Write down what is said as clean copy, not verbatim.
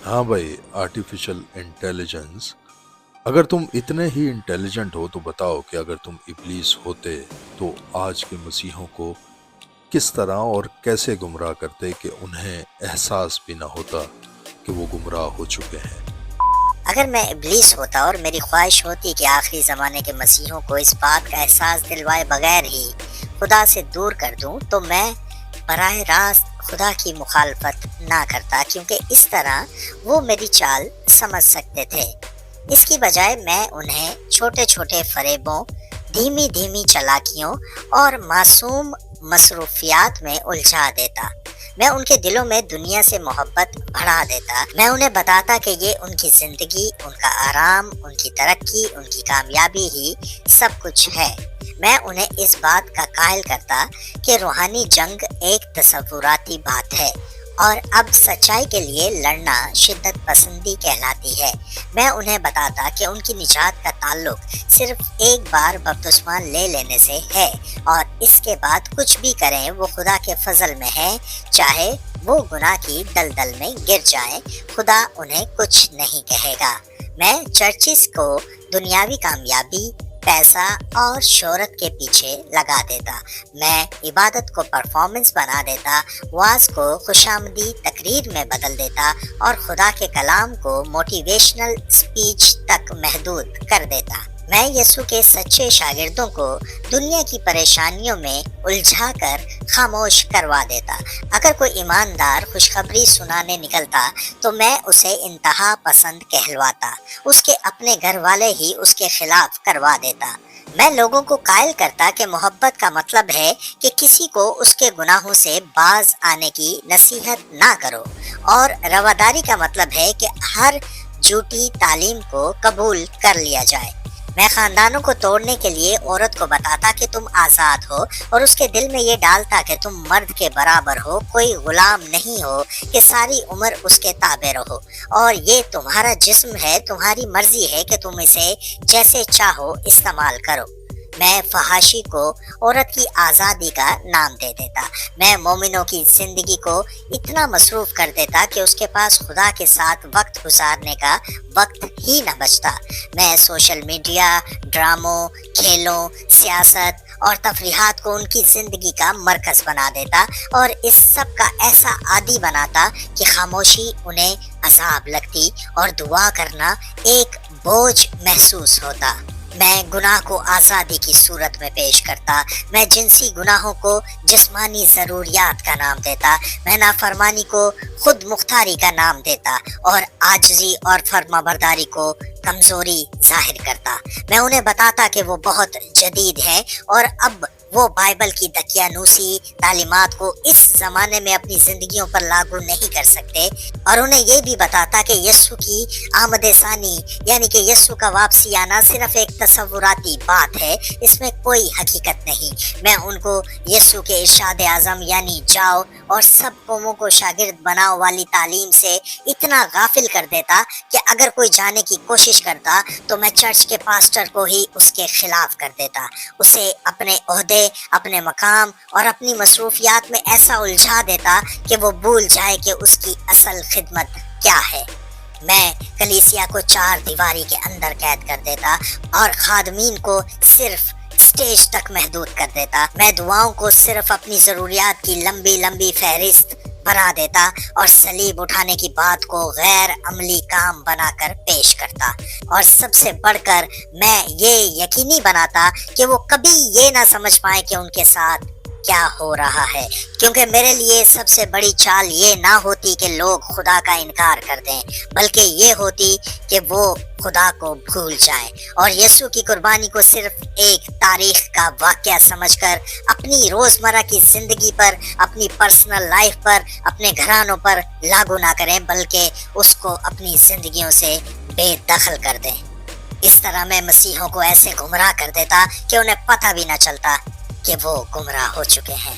हाँ भाई, artificial intelligence. अगर तुम इतने ही इंटेलिजेंट हो तो बताओ कि अगर तुम इब्लीस होते तो आज के मसीहों को किस तरह और कैसे गुमराह करते कि उन्हें एहसास भी ना होता कि वो गुमराह हो चुके हैं। अगर मैं इब्लीस होता और मेरी ख्वाहिश होती कि आखिरी ज़माने के मसीहों को इस बात का एहसास दिलवाए बगैर ही खुदा से दूर कर दूं, तो मैं बराह रास्त खुदा की मुखालफत ना करता, क्योंकि इस तरह वो मेरी चाल समझ सकते थे। इसकी बजाय मैं उन्हें छोटे छोटे फरेबों, धीमी धीमी चालाकियों और मासूम मसरूफियात में उलझा देता। मैं उनके दिलों में दुनिया से मोहब्बत बढ़ा देता। मैं उन्हें बताता कि ये उनकी जिंदगी, उनका आराम, उनकी तरक्की, उनकी कामयाबी ही सब कुछ है। मैं उन्हें इस बात का कायल करता कि रूहानी जंग एक तसव्वुराती बात है और अब सच्चाई के लिए लड़ना शिद्दत पसंदी कहलाती है। मैं उन्हें बताता कि उनकी निजात का ताल्लुक सिर्फ एक बार बपतिस्मा ले लेने से है और इसके बाद कुछ भी करें वो खुदा के फजल में है। चाहे वो गुनाह की दलदल में गिर जाएं, खुदा उन्हें कुछ नहीं कहेगा। मैं चर्चिस को दुनियावी कामयाबी, पैसा और शोहरत के पीछे लगा देता। मैं इबादत को परफॉर्मेंस बना देता, वाज को खुशामदी तकरीर में बदल देता और खुदा के कलाम को मोटिवेशनल स्पीच तक महदूद कर देता। मैं यीशु के सच्चे शागिर्दों को दुनिया की परेशानियों में उलझा कर खामोश करवा देता। अगर कोई ईमानदार खुशखबरी सुनाने निकलता तो मैं उसे इंतहा पसंद कहलवाता, उसके अपने घर वाले ही उसके खिलाफ करवा देता। मैं लोगों को कायल करता कि मोहब्बत का मतलब है कि किसी को उसके गुनाहों से बाज आने की नसीहत ना करो और रवादारी का मतलब है कि हर झूठी तालीम को कबूल कर लिया जाए। मैं खानदानों को तोड़ने के लिए औरत को बताता कि तुम आज़ाद हो और उसके दिल में ये डालता कि तुम मर्द के बराबर हो, कोई गुलाम नहीं हो कि सारी उम्र उसके ताबे रहो और ये तुम्हारा जिस्म है, तुम्हारी मर्जी है कि तुम इसे जैसे चाहो इस्तेमाल करो। मैं फहाशी को औरत की आज़ादी का नाम दे देता। मैं मोमिनों की ज़िंदगी को इतना मसरूफ़ कर देता कि उसके पास खुदा के साथ वक्त गुजारने का वक्त ही न बचता। मैं सोशल मीडिया, ड्रामों, खेलों, सियासत और तफरीहात को उनकी ज़िंदगी का मरकज़ बना देता और इस सब का ऐसा आदी बनाता कि खामोशी उन्हें अज़ाब लगती और दुआ करना एक बोझ महसूस होता। मैं गुनाह को आज़ादी की सूरत में पेश करता। मैं जिनसी गुनाहों को जिस्मानी ज़रूरियात का नाम देता। मैं नाफरमानी को खुद मुख्तारी का नाम देता और आजिज़ी और फर्माबरदारी को कमज़ोरी जाहिर करता। मैं उन्हें बताता कि वो बहुत जदीद हैं और अब वो बाइबल की दकियानूसी तालीमात को इस ज़माने में अपनी ज़िंदगियों पर लागू नहीं कर सकते और उन्हें ये भी बताता कि यीशु की आमद-ए-सानी यानी कि यीशु का वापसी आना सिर्फ एक तसव्वुराती बात है, इसमें कोई हकीकत नहीं। मैं उनको यीशु के इरशाद आज़म यानी जाओ और सब कौमों को शागिर्द बनाओ वाली तालीम से इतना गाफिल कर देता कि अगर कोई जाने की कोशिश करता तो मैं चर्च के पास्टर को ही उसके खिलाफ कर देता, उसे अपने ओहदे, अपने मकाम और अपनी मसरूफियात में ऐसा उलझा देता कि वो भूल जाए कि उसकी असल खिदमत क्या है। मैं कलीसिया को चार दीवारी के अंदर कैद कर देता और खादमीन को सिर्फ स्टेज तक महदूद कर देता। मैं दुआओं को सिर्फ अपनी ज़रूरियात की लंबी लंबी फहरिस्त बना देता और सलीब उठाने की बात को गैर अमली काम बनाकर पेश करता और सबसे बढ़कर मैं ये यकीनी बनाता कि वो कभी ये ना समझ पाए कि उनके साथ क्या हो रहा है, क्योंकि मेरे लिए सबसे बड़ी चाल ये ना होती कि लोग खुदा का इनकार कर दें, बल्कि ये होती कि वो खुदा को भूल जाएं और यीशु की कुर्बानी को सिर्फ एक तारीख का वाक़या समझकर अपनी रोज़मर्रा की ज़िंदगी पर, अपनी पर्सनल लाइफ पर, अपने घरानों पर लागू ना करें, बल्कि उसको अपनी ज़िंदगियों से बेदखल कर दें। इस तरह मैं मसीहों को ऐसे गुमराह कर देता कि उन्हें पता भी ना चलता कि वो गुमराह हो चुके हैं।